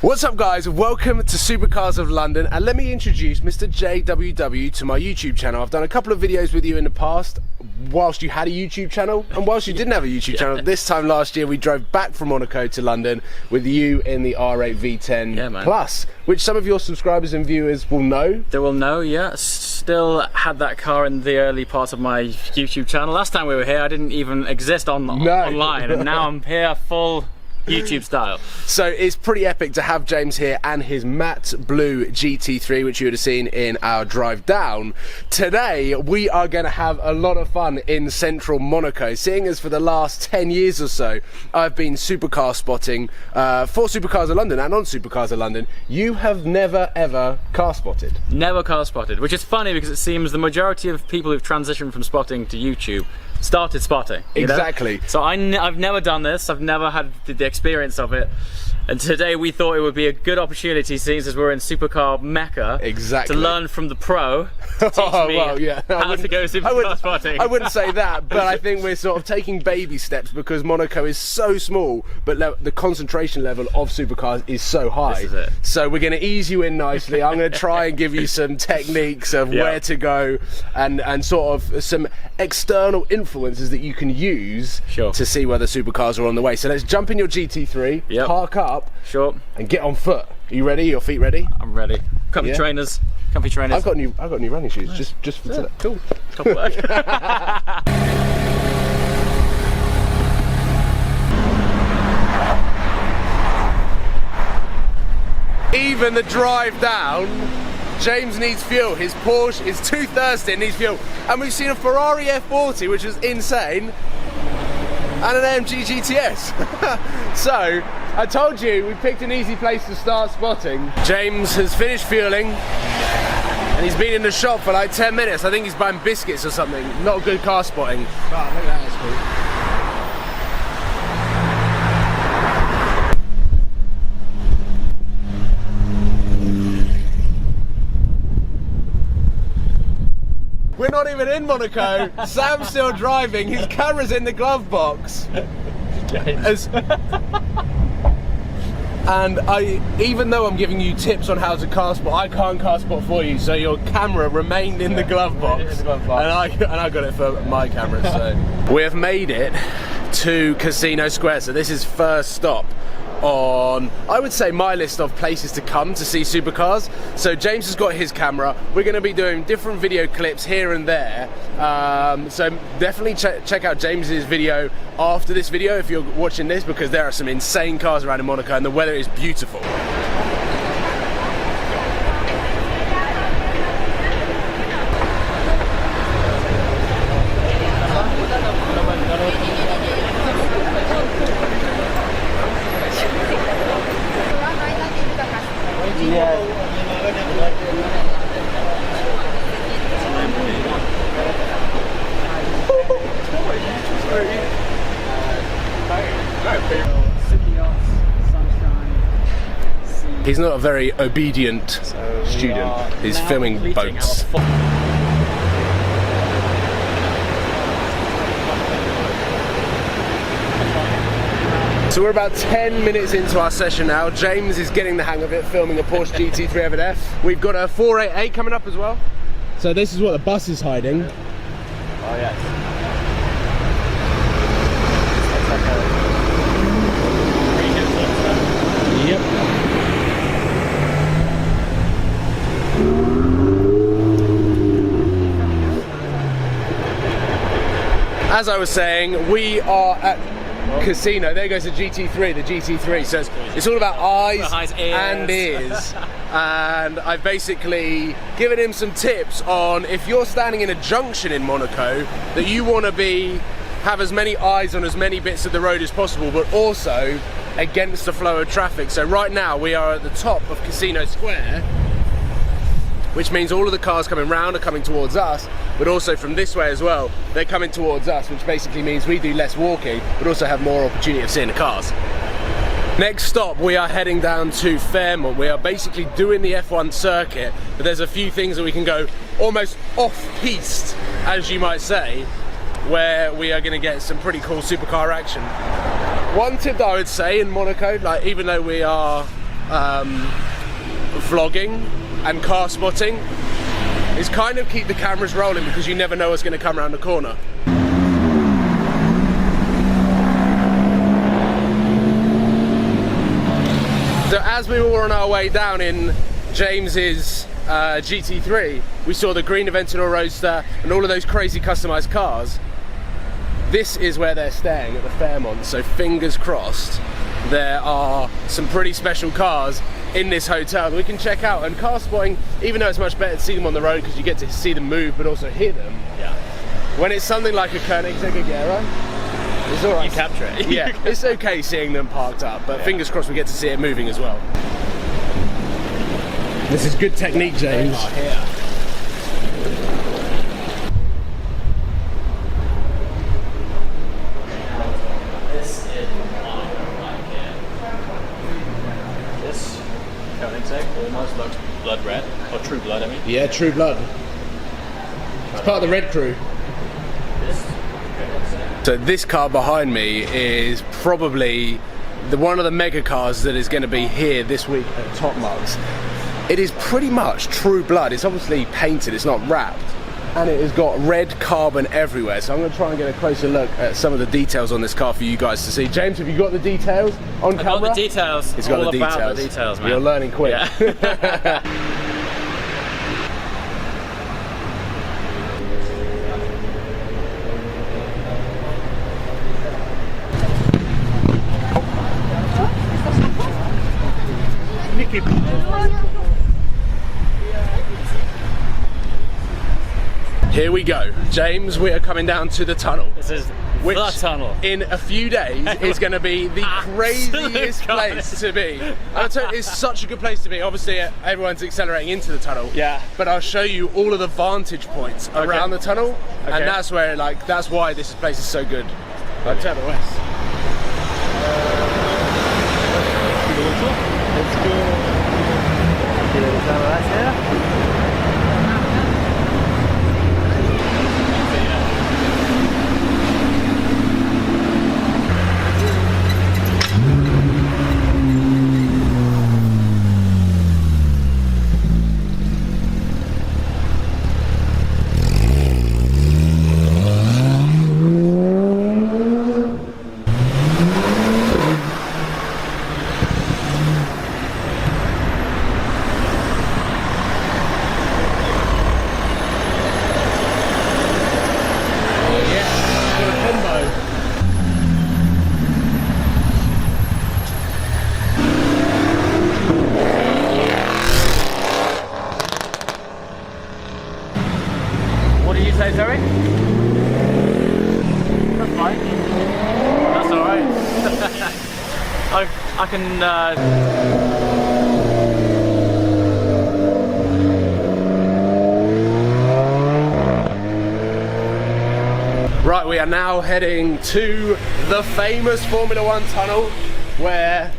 What's up guys, welcome to Supercars of London, and let me introduce Mr. JWW to my YouTube channel. I've done a couple of videos with you in the past whilst you had a YouTube channel and whilst you didn't have a YouTube channel. This time last year we drove back from Monaco to London with you in the R8 V10 Plus, which some of your subscribers and viewers will know. They will know, yeah. Still had that car in the early part of my YouTube channel. Last time we were here I didn't even exist online, and now I'm here full YouTube style. So it's pretty epic to have James here and his matte blue GT3, which you would have seen in our drive down. Today we are going to have a lot of fun in central Monaco, seeing as for the last 10 years or so I've been supercar spotting for Supercars of London and on Supercars of London. You have never ever car spotted. Never car spotted, which is funny because it seems the majority of people who've transitioned from spotting to YouTube started spotting. Exactly. So I've never done this. I've never had the experience of it, and today we thought it would be a good opportunity, seeing as we're in supercar mecca, to learn from the pro to teach me how to go supercar spotting. I wouldn't say that, but I think we're sort of taking baby steps because Monaco is so small, but the concentration level of supercars is so high. This is it. So we're going to ease you in nicely. I'm going to try and give you some techniques of where to go and sort of some external influences that you can use to see whether supercars are on the way. So let's jump in your GT3, park up, and get on foot. Are you ready? Your feet ready? I'm ready. Comfy trainers. Comfy trainers. I've got new running shoes. Nice. just for today. Cool. Top work. Even the drive down, James needs fuel. His Porsche is too thirsty and needs fuel. And we've seen a Ferrari F40, which is insane, and an AMG GTS. So, I told you, we picked an easy place to start spotting. James has finished fueling, and he's been in the shop for like 10 minutes. I think he's buying biscuits or something. Not good car spotting. Oh, look at that, that's cool. We're not even in Monaco. Sam's still driving. His camera's in the glove box. And even though I'm giving you tips on how to car spot, I can't car spot for you. So your camera remained in the glove box, and I got it for my camera. So we have made it to Casino Square. So this is first stop on, I would say, my list of places to come to see supercars. So James has got his camera. We're going to be doing different video clips here and there. So definitely check out James's video after this video if you're watching this, because there are some insane cars around in Monaco and the weather is beautiful. He's not a very obedient student. He's filming boats. So we're about 10 minutes into our session now. James is getting the hang of it, filming a Porsche GT3 over there. We've got a 488 coming up as well. So this is what the bus is hiding. Oh yes. As I was saying, we are at Casino. There goes the GT3, the GT3. So it's all about eyes and ears. And I've basically given him some tips on, if you're standing in a junction in Monaco, that you want to have as many eyes on as many bits of the road as possible, but also against the flow of traffic. So right now we are at the top of Casino Square, which means all of the cars coming round are coming towards us, but also from this way as well, they're coming towards us, which basically means we do less walking, but also have more opportunity of seeing the cars. Next stop, we are heading down to Fairmont. We are basically doing the F1 circuit, but there's a few things that we can go almost off-piste, as you might say, where we are going to get some pretty cool supercar action. One tip that I would say in Monaco, like even though we are vlogging and car spotting is kind of keep the cameras rolling, because you never know what's going to come around the corner. So as we were on our way down in James's GT3, we saw the green Aventador Roadster and all of those crazy customized cars. This is where they're staying, at the Fairmont, so fingers crossed there are some pretty special cars in this hotel that we can check out. And car spotting, even though it's much better to see them on the road because you get to see them move but also hear them, yeah, when it's something like a Koenigsegg Agera, it's alright. You capture it. Yeah, it's okay seeing them parked up, but fingers crossed we get to see it moving as well. This is good technique, James. This is this Koenigsegg almost looks blood red, or True Blood, I mean. Yeah, True Blood. It's part of the Red Crew. So this car behind me is probably one of the mega cars that is going to be here this week at Top Mugs. It is pretty much True Blood. It's obviously painted, it's not wrapped, and it has got red carbon everywhere. So I'm going to try and get a closer look at some of the details on this car for you guys to see. James, have you got the details on camera? I've got the details. He's got all the details. About the details, man. You're learning quick. Yeah. Here we go. James, we are coming down to the tunnel. This is which the tunnel. In a few days is going to be the craziest place to be. I'll tell you, it's such a good place to be. Obviously, everyone's accelerating into the tunnel. Yeah. But I'll show you all of the vantage points around the tunnel, and that's where, like, that's why this place is so good. Like, turn the west. Let's go. What did you say, sorry? That's fine. That's alright. I can... Right, we are now heading to the famous Formula One tunnel, where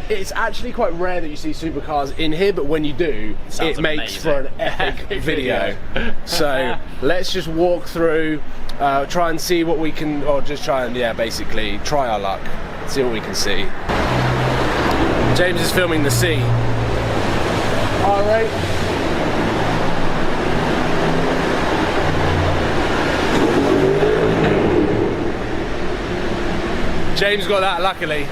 it's actually quite rare that you see supercars in here, but when you do, it makes for an epic video. So let's just walk through, try and see what we can, or just try and, yeah, basically try our luck, see what we can see. James is filming the sea. All right. James got that, luckily.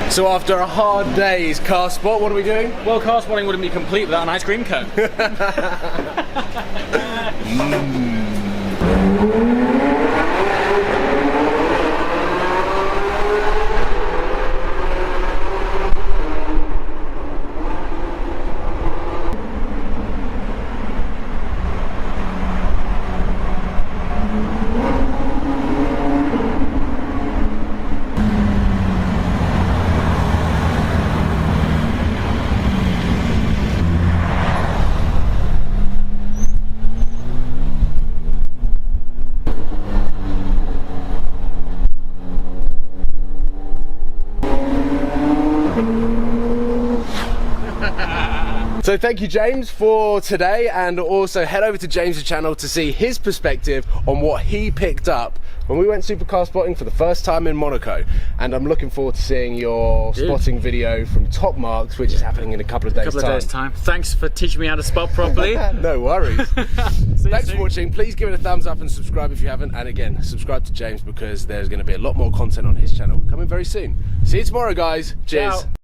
So after a hard day's car spot, what are we doing? Well, car spotting wouldn't be complete without an ice cream cone. So thank you, James, for today, and also head over to James's channel to see his perspective on what he picked up when we went supercar spotting for the first time in Monaco. And I'm looking forward to seeing your spotting video from Top Marks, which is happening in a couple of days' time. Thanks for teaching me how to spot properly. No worries. Thanks for watching. Please give it a thumbs up and subscribe if you haven't. And again, subscribe to James because there's going to be a lot more content on his channel coming very soon. See you tomorrow, guys. Cheers. Ciao.